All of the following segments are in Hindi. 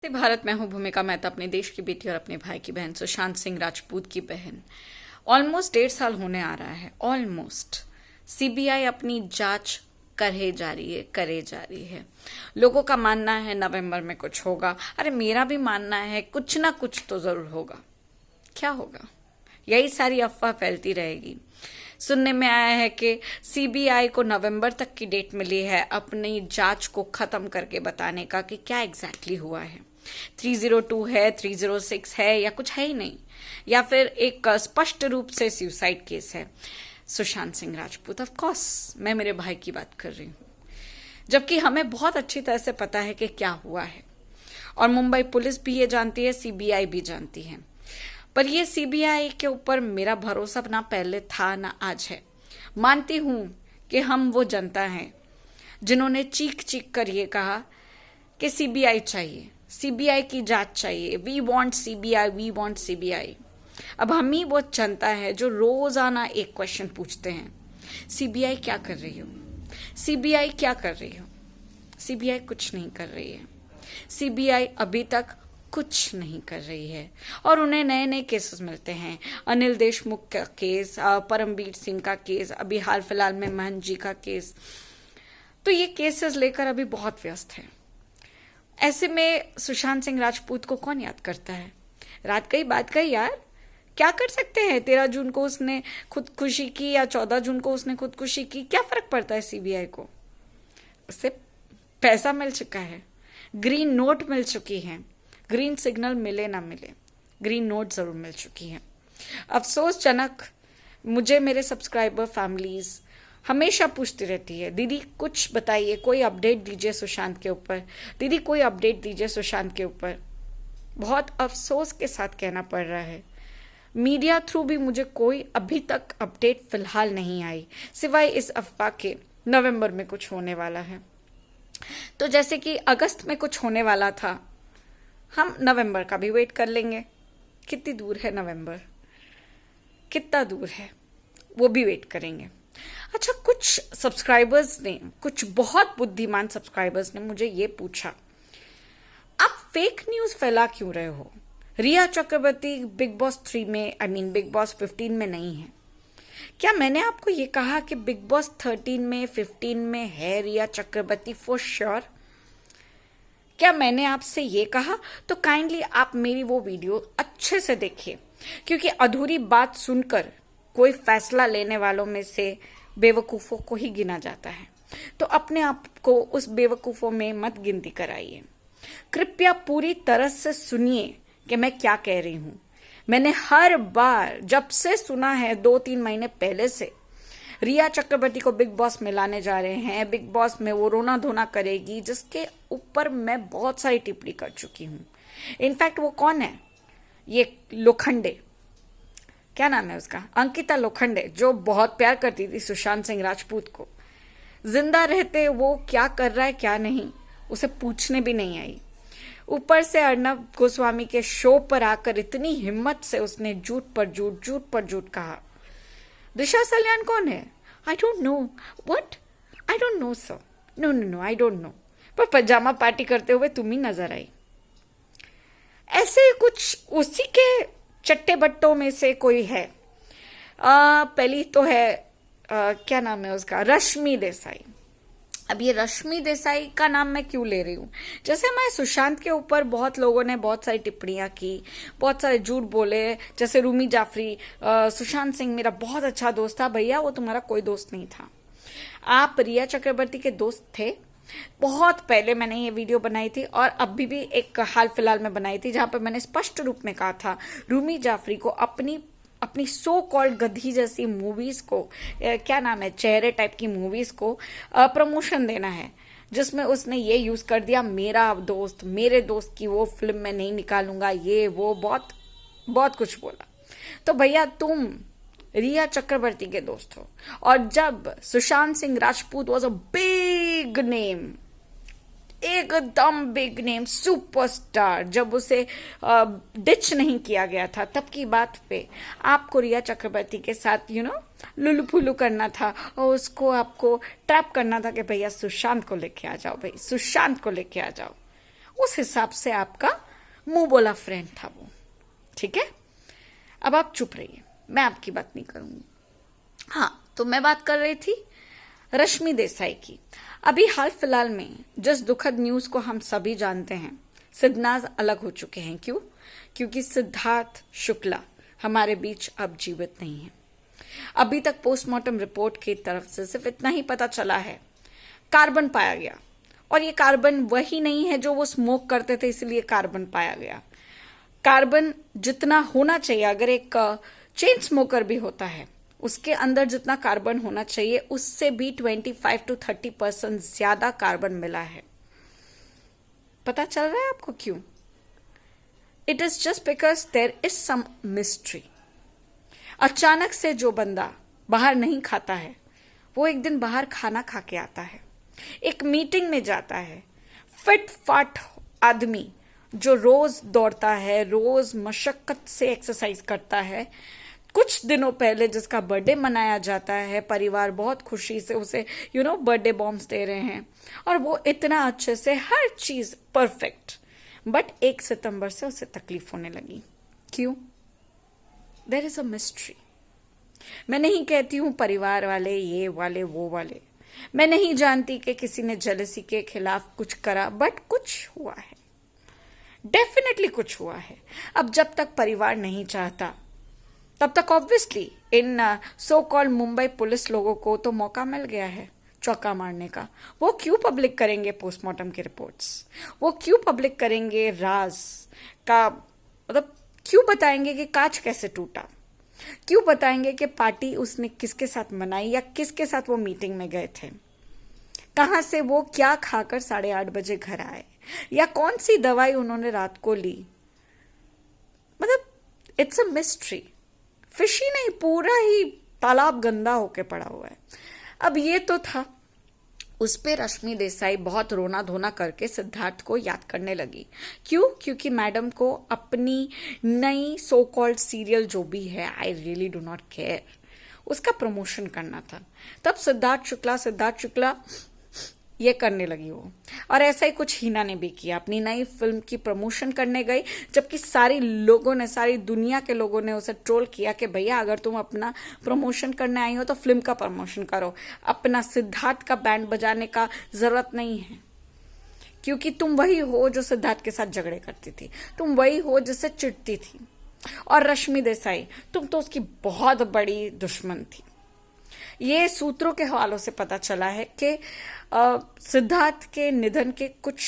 भारत मैं हूं भूमिका मेहता, अपने देश की बेटी और अपने भाई की बहन सुशांत सिंह राजपूत की बहन। ऑलमोस्ट 1.5 साल होने आ रहा है। ऑलमोस्ट सीबीआई अपनी जांच करे जा रही है। लोगों का मानना है नवंबर में कुछ होगा। अरे मेरा भी मानना है कुछ ना कुछ तो जरूर होगा। क्या होगा? यही सारी अफवाह फैलती रहेगी। सुनने में आया है कि सीबीआई को नवंबर तक की डेट मिली है अपनी जांच को खत्म करके बताने का कि क्या एग्जैक्टली हुआ है। 302 है, 306 है या कुछ है ही नहीं, या फिर एक स्पष्ट रूप से सुसाइड केस है। सुशांत सिंह राजपूत, ऑफ कोर्स मैं मेरे भाई की बात कर रही हूँ, जबकि हमें बहुत अच्छी तरह से पता है कि क्या हुआ है और मुंबई पुलिस भी ये जानती है, सीबीआई भी जानती है। पर ये सीबीआई के ऊपर मेरा भरोसा ना पहले था ना आज है। मानती हूं कि हम वो जनता हैं जिन्होंने चीख चीख कर ये कहा कि सीबीआई चाहिए, सीबीआई की जांच चाहिए, we want CBI, we want CBI. अब हम ही वो जनता है जो रोजाना एक क्वेश्चन पूछते हैं, सीबीआई क्या कर रही हो, सीबीआई क्या कर रही हो। सीबीआई कुछ नहीं कर रही है। सीबीआई अभी तक कुछ नहीं कर रही है और उन्हें नए नए केसेस मिलते हैं। अनिल देशमुख का केस, परमवीर सिंह का केस, अभी हाल फिलहाल में महंत जी का केस। तो ये केसेस लेकर अभी बहुत व्यस्त है। ऐसे में सुशांत सिंह राजपूत को कौन याद करता है? रात गई बात गई यार, क्या कर सकते हैं। 13 जून को उसने खुदकुशी की या 14 जून को उसने खुदकुशी की, क्या फर्क पड़ता है सीबीआई को? उससे पैसा मिल चुका है, ग्रीन नोट मिल चुकी है। ग्रीन सिग्नल मिले ना मिले, ग्रीन नोट जरूर मिल चुकी है। अफसोसजनक, मुझे मेरे सब्सक्राइबर फैमिलीज हमेशा पूछती रहती है, दीदी कुछ बताइए, कोई अपडेट दीजिए सुशांत के ऊपर, दीदी कोई अपडेट दीजिए सुशांत के ऊपर। बहुत अफसोस के साथ कहना पड़ रहा है, मीडिया थ्रू भी मुझे कोई अभी तक अपडेट फिलहाल नहीं आई, सिवाय इस अफवाह के नवंबर में कुछ होने वाला है। तो जैसे कि अगस्त में कुछ होने वाला था, हम नवंबर का भी वेट कर लेंगे। कितनी दूर है नवंबर, कितना दूर है, वो भी वेट करेंगे। अच्छा, कुछ सब्सक्राइबर्स ने, कुछ बहुत बुद्धिमान सब्सक्राइबर्स ने मुझे ये पूछा, आप फेक न्यूज फैला क्यों रहे हो? रिया चक्रवर्ती बिग बॉस 3 में, बिग बॉस 15 में नहीं है। क्या मैंने आपको ये कहा कि बिग बॉस 13 में, 15 में है रिया चक्रवर्ती फॉर श्योर? क्या मैंने आपसे ये कहा? तो काइंडली आप मेरी वो वीडियो अच्छे से देखिए, क्योंकि अधूरी बात सुनकर कोई फैसला लेने वालों में से बेवकूफों को ही गिना जाता है। तो अपने आप को उस बेवकूफों में मत गिनती कराइए। कृपया पूरी तरह से सुनिए कि मैं क्या कह रही हूं। मैंने हर बार जब से सुना है, 2-3 महीने पहले से, रिया चक्रवर्ती को बिग बॉस में लाने जा रहे हैं, बिग बॉस में वो रोना धोना करेगी, जिसके ऊपर मैं बहुत सारी टिप्पणी कर चुकी हूं। इनफैक्ट वो कौन है, ये लोखंडे, क्या नाम है उसका, अंकिता लोखंडे, जो बहुत प्यार करती थी सुशांत सिंह राजपूत को, जिंदा रहते वो क्या कर रहा है क्या नहीं, उसे पूछने भी नहीं आई। ऊपर से अर्नब गोस्वामी के शो पर आकर इतनी हिम्मत से उसने झूठ पर झूठ कहा। दिशा सल्यान कौन है? I don't know. What? I don't know sir. No I don't know. पर पजामा पार्टी करते हुए तुम ही नजर आई। ऐसे कुछ उसी के चट्टे बट्टों में से कोई है। पहली तो है, क्या नाम है उसका, रश्मि देसाई। अब ये रश्मि देसाई का नाम मैं क्यों ले रही हूं? जैसे हमारे सुशांत के ऊपर बहुत लोगों ने बहुत सारी टिप्पणियां की, बहुत सारे झूठ बोले, जैसे रूमी जाफरी, सुशांत सिंह मेरा बहुत अच्छा दोस्त था। भैया वो तुम्हारा कोई दोस्त नहीं था, आप रिया चक्रवर्ती के दोस्त थे। बहुत पहले मैंने ये वीडियो बनाई थी और अभी भी एक हाल फिलहाल में बनाई थी, जहां पर मैंने स्पष्ट रूप में कहा था रूमी जाफरी को अपनी सो कॉल्ड गधी जैसी मूवीज को, क्या नाम है, चेहरे टाइप की मूवीज को प्रमोशन देना है, जिसमें उसने ये यूज कर दिया, मेरे दोस्त की वो फिल्म में नहीं निकालूंगा, ये वो बहुत बहुत कुछ बोला। तो भैया तुम रिया चक्रवर्ती के दोस्त हो, और जब Sushant Singh Rajput was a big name, एकदम बिग नेम, सुपरस्टार, जब उसे डिच नहीं किया गया था, तब की बात पे आपको रिया चक्रवर्ती के साथ लुलू फुलू करना था और उसको आपको ट्रैप करना था कि भैया सुशांत को लेके आ जाओ, भाई सुशांत को लेके आ जाओ। उस हिसाब से आपका मुंह बोला फ्रेंड था वो, ठीक है। अब आप चुप रहिए, मैं आपकी बात नहीं करूंगी। हाँ, तो मैं बात कर रही थी रश्मि देसाई की। अभी हाल फिलहाल में जिस दुखद न्यूज को हम सभी जानते हैं, सिद्धनाथ अलग हो चुके हैं। क्यों? क्योंकि सिद्धार्थ शुक्ला हमारे बीच अब जीवित नहीं है। अभी तक पोस्टमार्टम रिपोर्ट की तरफ से सिर्फ इतना ही पता चला है, कार्बन पाया गया, और ये कार्बन वही नहीं है जो वो स्मोक करते थे इसलिए कार्बन पाया गया। कार्बन जितना होना चाहिए, अगर एक चेन स्मोकर भी होता है उसके अंदर जितना कार्बन होना चाहिए उससे भी 25 to 30% ज्यादा कार्बन मिला है। पता चल रहा है आपको क्यों? It is just because there is some mystery. अचानक से जो बंदा बाहर नहीं खाता है वो एक दिन बाहर खाना खा के आता है, एक मीटिंग में जाता है, फिट फाट आदमी जो रोज दौड़ता है, रोज मशक्कत से एक्सरसाइज करता है, कुछ दिनों पहले जिसका बर्थडे मनाया जाता है, परिवार बहुत खुशी से उसे बर्थडे बॉम्ब्स दे रहे हैं और वो इतना अच्छे से हर चीज परफेक्ट, बट 1 सितंबर से उसे तकलीफ होने लगी। क्यों? There is a mystery. मैं नहीं कहती हूं परिवार वाले, ये वाले, वो वाले, मैं नहीं जानती कि किसी ने जेलसी के खिलाफ कुछ करा, बट कुछ हुआ है, डेफिनेटली कुछ हुआ है। अब जब तक परिवार नहीं चाहता तब तक ऑब्वियसली इन सो कॉल्ड मुंबई पुलिस लोगों को तो मौका मिल गया है चौका मारने का। वो क्यों पब्लिक करेंगे पोस्टमार्टम की रिपोर्ट्स? वो क्यों पब्लिक करेंगे राज का, मतलब क्यों बताएंगे कि कांच कैसे टूटा? क्यों बताएंगे कि पार्टी उसने किसके साथ मनाई या किसके साथ वो मीटिंग में गए थे, कहां से वो क्या खाकर 8:30 बजे घर आए, या कौन सी दवाई उन्होंने रात को ली? मतलब इट्स अ मिस्ट्री। फिशी नहीं, पूरा ही तालाब गंदा होके पड़ा हुआ है। अब ये तो था, उस पे रश्मि देसाई बहुत रोना धोना करके सिद्धार्थ को याद करने लगी। क्यों? क्योंकि मैडम को अपनी नई सो कॉल्ड सीरियल जो भी है, I really do not care, उसका प्रमोशन करना था। तब सिद्धार्थ शुक्ला ये करने लगी वो, और ऐसा ही कुछ हीना ने भी किया, अपनी नई फिल्म की प्रमोशन करने गई, जबकि सारी दुनिया के लोगों ने उसे ट्रोल किया कि भैया अगर तुम अपना प्रमोशन करने आई हो तो फिल्म का प्रमोशन करो, अपना सिद्धार्थ का बैंड बजाने का जरूरत नहीं है, क्योंकि तुम वही हो जो सिद्धार्थ के साथ झगड़े करती थी, तुम वही हो जिससे चिढ़ती थी। और रश्मि देसाई, तुम तो उसकी बहुत बड़ी दुश्मन थी। ये सूत्रों के हवालों से पता चला है कि सिद्धार्थ के निधन के कुछ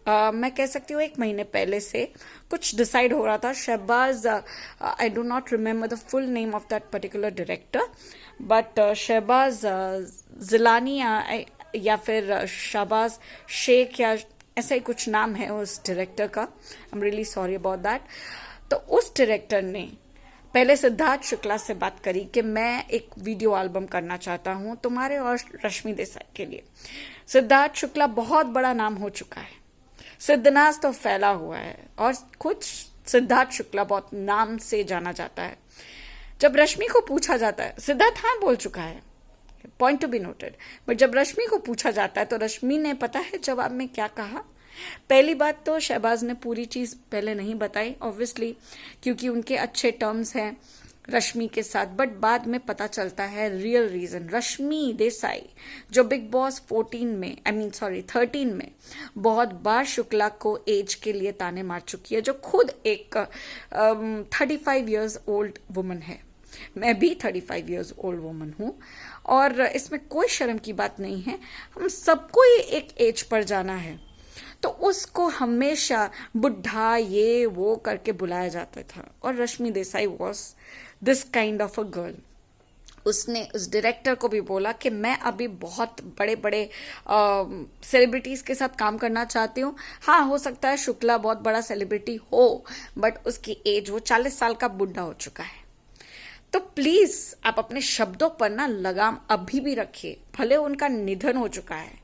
मैं कह सकती हूँ 1 महीने पहले से कुछ डिसाइड हो रहा था। Shahbaz, I do not remember the full name of that particular director, but Shahbaz Jilani या फिर शहबाज शेख या ऐसा ही कुछ नाम है उस डायरेक्टर का, I am really sorry about that. तो उस डायरेक्टर ने पहले सिद्धार्थ शुक्ला से बात करी कि मैं एक वीडियो एल्बम करना चाहता हूं तुम्हारे और रश्मि देसाई के लिए। सिद्धार्थ शुक्ला बहुत बड़ा नाम हो चुका है, सिद्धनाथ तो फैला हुआ है, और खुद सिद्धार्थ शुक्ला बहुत नाम से जाना जाता है। जब रश्मि को पूछा जाता है, सिद्धार्थ हाँ बोल चुका है, point to be noted, but जब रश्मि को पूछा जाता है तो रश्मि ने पता है जवाब में क्या कहा? पहली बात तो शहबाज ने पूरी चीज पहले नहीं बताई, ऑब्वियसली क्योंकि उनके अच्छे टर्म्स हैं रश्मि के साथ, बट बाद में पता चलता है रियल रीजन। रश्मि देसाई जो बिग बॉस 13 में बहुत बार शुक्ला को एज के लिए ताने मार चुकी है, जो खुद एक 35 इयर्स ओल्ड वुमन है, मैं भी 35 इयर्स ओल्ड वुमन हूं, और इसमें कोई शर्म की बात नहीं है। हम सबको ये एक एज पर जाना है, तो उसको हमेशा बुढ़ा ये वो करके बुलाया जाता था, और Rashmi Desai was this kind of a girl. उसने उस डायरेक्टर को भी बोला कि मैं अभी बहुत बड़े बड़े सेलिब्रिटीज के साथ काम करना चाहती हूँ। हाँ, हो सकता है शुक्ला बहुत बड़ा सेलिब्रिटी हो, बट उसकी एज, वो 40 साल का बुढ़ा हो चुका है। तो प्लीज आप अपने शब्दों पर ना लगाम अभी भी रखिए, भले उनका निधन हो चुका है,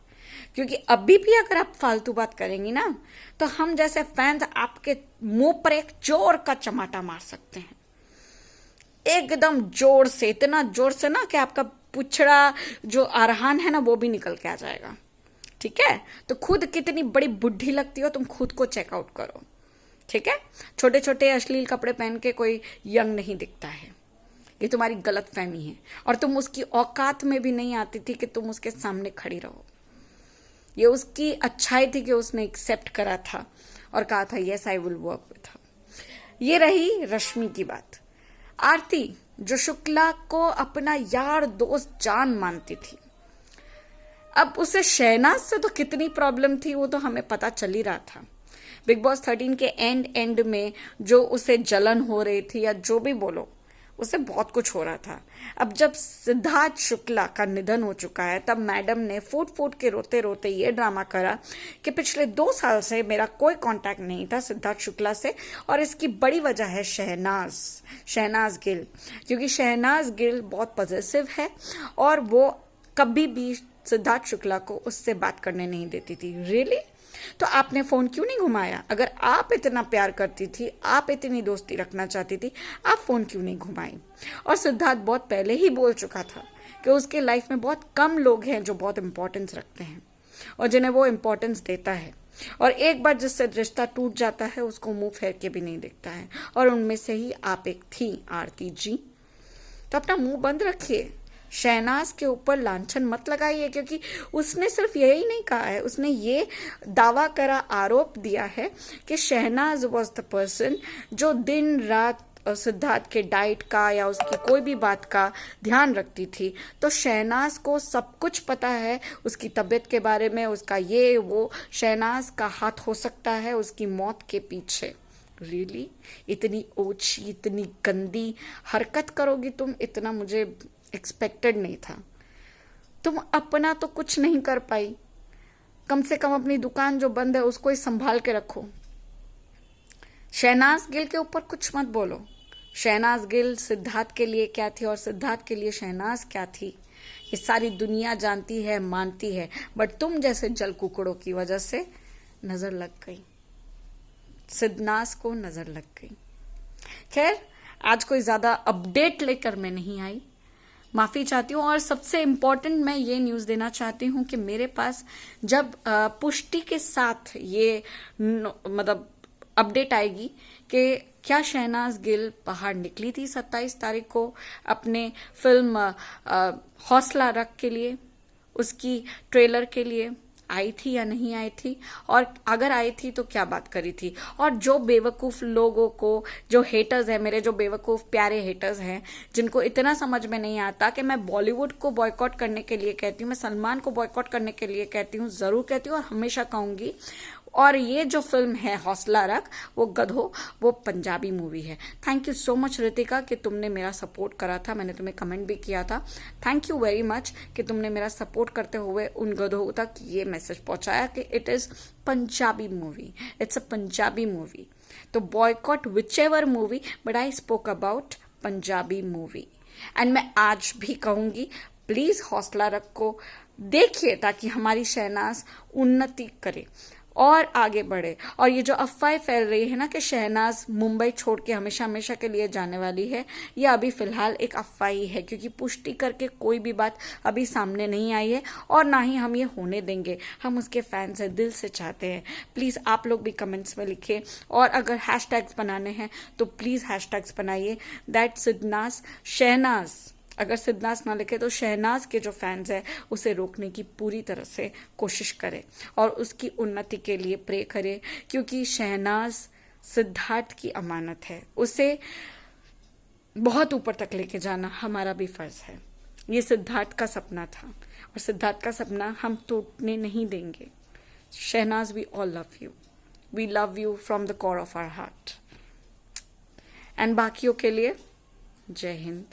क्योंकि अभी भी अगर आप फालतू बात करेंगी ना तो हम जैसे फैंस आपके मुंह पर एक जोर का चमाटा मार सकते हैं, एकदम जोर से, इतना जोर से ना कि आपका पुछड़ा जो आरहान है ना वो भी निकल के आ जाएगा। ठीक है? तो खुद कितनी बड़ी बुढ़ी लगती हो तुम खुद को चेकआउट करो, ठीक है? छोटे छोटे अश्लील कपड़े पहन के कोई यंग नहीं दिखता है, ये तुम्हारी गलत फहमी है। और तुम उसकी औकात में भी नहीं आती थी कि तुम उसके सामने खड़ी रहो। ये उसकी अच्छाई थी कि उसने एक्सेप्ट करा था और कहा था yes I will work with her. ये रही रश्मि की बात। आरती जो शुक्ला को अपना यार दोस्त जान मानती थी, अब उसे शहनाज से तो कितनी प्रॉब्लम थी वो तो हमें पता चल ही रहा था। बिग बॉस 13 के एंड में जो उसे जलन हो रही थी या जो भी बोलो, उसे बहुत कुछ हो रहा था। अब जब सिद्धार्थ शुक्ला का निधन हो चुका है तब मैडम ने फूट फूट के रोते रोते ये ड्रामा करा कि पिछले 2 साल से मेरा कोई कांटेक्ट नहीं था सिद्धार्थ शुक्ला से, और इसकी बड़ी वजह है शहनाज गिल, क्योंकि शहनाज गिल बहुत पॉजिटिव है और वो कभी भी सिद्धार्थ शुक्ला को उससे बात करने नहीं देती थी। रियली? तो आपने फोन क्यों नहीं घुमाया? अगर आप इतना प्यार करती थी, आप इतनी दोस्ती रखना चाहती थी, आप फोन क्यों नहीं घुमाई? और सिद्धार्थ बहुत पहले ही बोल चुका था कि उसके लाइफ में बहुत कम लोग हैं जो बहुत इंपॉर्टेंस रखते हैं और जिन्हें वो इंपॉर्टेंस देता है, और एक बार जिससे रिश्ता टूट जाता है उसको मुंह फेर के भी नहीं देखता है, और उनमें से ही आप एक थी आरती जी। तो अपना मुंह बंद रखिए, शहनाज के ऊपर लांछन मत लगाइए, क्योंकि उसने सिर्फ यही नहीं कहा है, उसने ये दावा करा, आरोप दिया है कि शहनाज वॉज द पर्सन जो दिन रात सिद्धार्थ के डाइट का या उसकी कोई भी बात का ध्यान रखती थी। तो शहनाज को सब कुछ पता है उसकी तबीयत के बारे में, उसका ये वो, शहनाज का हाथ हो सकता है उसकी मौत के पीछे। रियली? इतनी ओछी, इतनी गंदी हरकत करोगी तुम? इतना मुझे एक्सपेक्टेड नहीं था। तुम अपना तो कुछ नहीं कर पाई, कम से कम अपनी दुकान जो बंद है उसको ही संभाल के रखो। शहनाज गिल के ऊपर कुछ मत बोलो। शहनाज गिल सिद्धार्थ के लिए क्या थी और सिद्धार्थ के लिए शहनाज क्या थी, ये सारी दुनिया जानती है, मानती है, बट तुम जैसे जल कुकड़ों की वजह से नजर लग गई, सिद्धनाज को नजर लग गई। खैर, आज कोई ज्यादा अपडेट लेकर मैं नहीं आई, माफी चाहती हूँ। और सबसे इम्पोर्टेंट मैं ये न्यूज देना चाहती हूँ कि मेरे पास जब पुष्टि के साथ ये मतलब अपडेट आएगी कि क्या शहनाज गिल बाहर निकली थी 27 तारीख को अपने फिल्म हौसला रख के लिए, उसकी ट्रेलर के लिए आई थी या नहीं आई थी, और अगर आई थी तो क्या बात करी थी। और जो बेवकूफ लोगों को, जो हेटर्स हैं, मेरे जो बेवकूफ प्यारे हेटर्स हैं, जिनको इतना समझ में नहीं आता कि मैं बॉलीवुड को बॉयकॉट करने के लिए कहती हूँ, मैं सलमान को बॉयकॉट करने के लिए कहती हूँ, जरूर कहती हूँ और हमेशा कहूंगी। और ये जो फिल्म है हौसला रख, वो गधो, वो पंजाबी मूवी है। Thank you so much Ritika कि तुमने मेरा सपोर्ट करा था, मैंने तुम्हें कमेंट भी किया था। थैंक यू वेरी मच कि तुमने मेरा सपोर्ट करते हुए उन गधों तक ये मैसेज पहुंचाया कि it is Punjabi movie, it's a Punjabi movie. तो boycott whichever movie, but I spoke about Punjabi movie. And मैं आज भी कहूंगी, प्लीज हौसला रख को देखिए ताकि हमारी शहनाज उन्नति करे और आगे बढ़े। और ये जो अफवाहें फैल रही है ना कि शहनाज मुंबई छोड़ के हमेशा हमेशा के लिए जाने वाली है, ये अभी फिलहाल एक अफवाह ही है, क्योंकि पुष्टि करके कोई भी बात अभी सामने नहीं आई है और ना ही हम ये होने देंगे। हम उसके फैंस हैं, दिल से चाहते हैं। प्लीज आप लोग भी कमेंट्स में लिखें, और अगर हैशटैग्स बनाने हैं तो प्लीज हैशटैग्स बनाइए दैट सिद्धनाज शहनाज। अगर सिद्धनाज ना लिखे तो शहनाज के जो फैंस हैं उसे रोकने की पूरी तरह से कोशिश करें और उसकी उन्नति के लिए प्रे करें, क्योंकि शहनाज सिद्धार्थ की अमानत है, उसे बहुत ऊपर तक लेके जाना हमारा भी फर्ज है। ये सिद्धार्थ का सपना था और सिद्धार्थ का सपना हम टूटने नहीं देंगे। Shehnaaz, we all love you from the core of our heart. And बाकियों के लिए जय हिंद।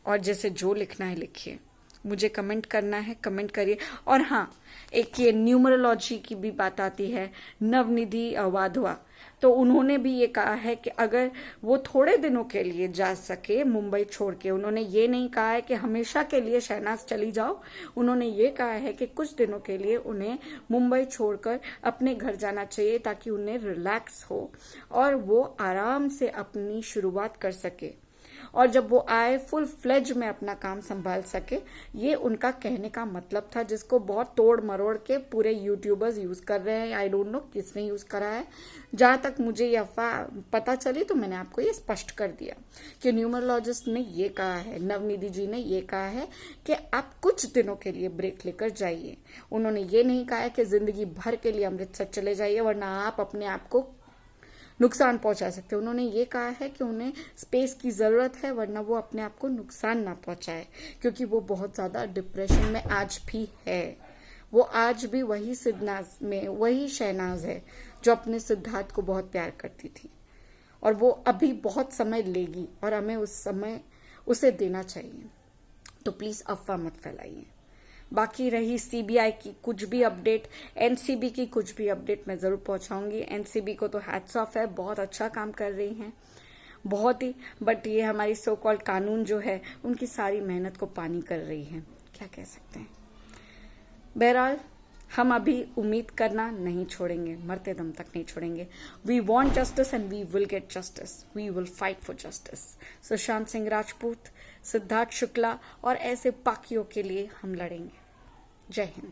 और जैसे जो लिखना है लिखिए, मुझे कमेंट करना है कमेंट करिए। और हाँ, एक ये न्यूमरोलॉजी की भी बात आती है, नवनिधि वाधवा, तो उन्होंने भी ये कहा है कि अगर वो थोड़े दिनों के लिए जा सके मुंबई छोड़ के, उन्होंने ये नहीं कहा है कि हमेशा के लिए शहनाज चली जाओ, उन्होंने ये कहा है कि कुछ दिनों के लिए उन्हें मुंबई छोड़कर अपने घर जाना चाहिए ताकि उन्हें रिलैक्स हो और वो आराम से अपनी शुरुआत कर सके। और जब वो आए फुल फ्लेज में अपना काम संभाल सके, ये उनका कहने का मतलब था, जिसको बहुत तोड़ मरोड़ के पूरे यूट्यूबर्स यूज कर रहे हैं। आई डोंट नो किसने यूज करा है। जहां तक मुझे ये अफवाह पता चली तो मैंने आपको ये स्पष्ट कर दिया कि न्यूमरोलॉजिस्ट ने ये कहा है, नवनिधि जी ने ये कहा है कि आप कुछ दिनों के लिए ब्रेक लेकर जाइए। उन्होंने ये नहीं कहा है कि जिंदगी भर के लिए अमृतसर चले जाइए वरना आप अपने आप को नुकसान पहुंचा सकते हैं। उन्होंने ये कहा है कि उन्हें स्पेस की जरूरत है वरना वो अपने आप को नुकसान ना पहुंचाए, क्योंकि वो बहुत ज्यादा डिप्रेशन में आज भी है। वो आज भी वही सिद्धनाज में वही शहनाज है जो अपने सिद्धार्थ को बहुत प्यार करती थी, और वो अभी बहुत समय लेगी और हमें उस समय उसे देना चाहिए। तो प्लीज अफवाह मत फैलाइए। बाकी रही सीबीआई की कुछ भी अपडेट, एनसीबी की कुछ भी अपडेट मैं जरूर पहुंचाऊंगी। एनसीबी को तो हैट्स ऑफ है, बहुत अच्छा काम कर रही हैं, बहुत ही। बट ये हमारी सो कॉल्ड कानून जो है उनकी सारी मेहनत को पानी कर रही है, क्या कह सकते हैं। बहरहाल हम अभी उम्मीद करना नहीं छोड़ेंगे, मरते दम तक नहीं छोड़ेंगे। We want justice and we will get justice, we will fight for justice. Sushant Singh Rajput, Siddharth Shukla और ऐसे बाकियों के लिए हम लड़ेंगे। जय हिंद।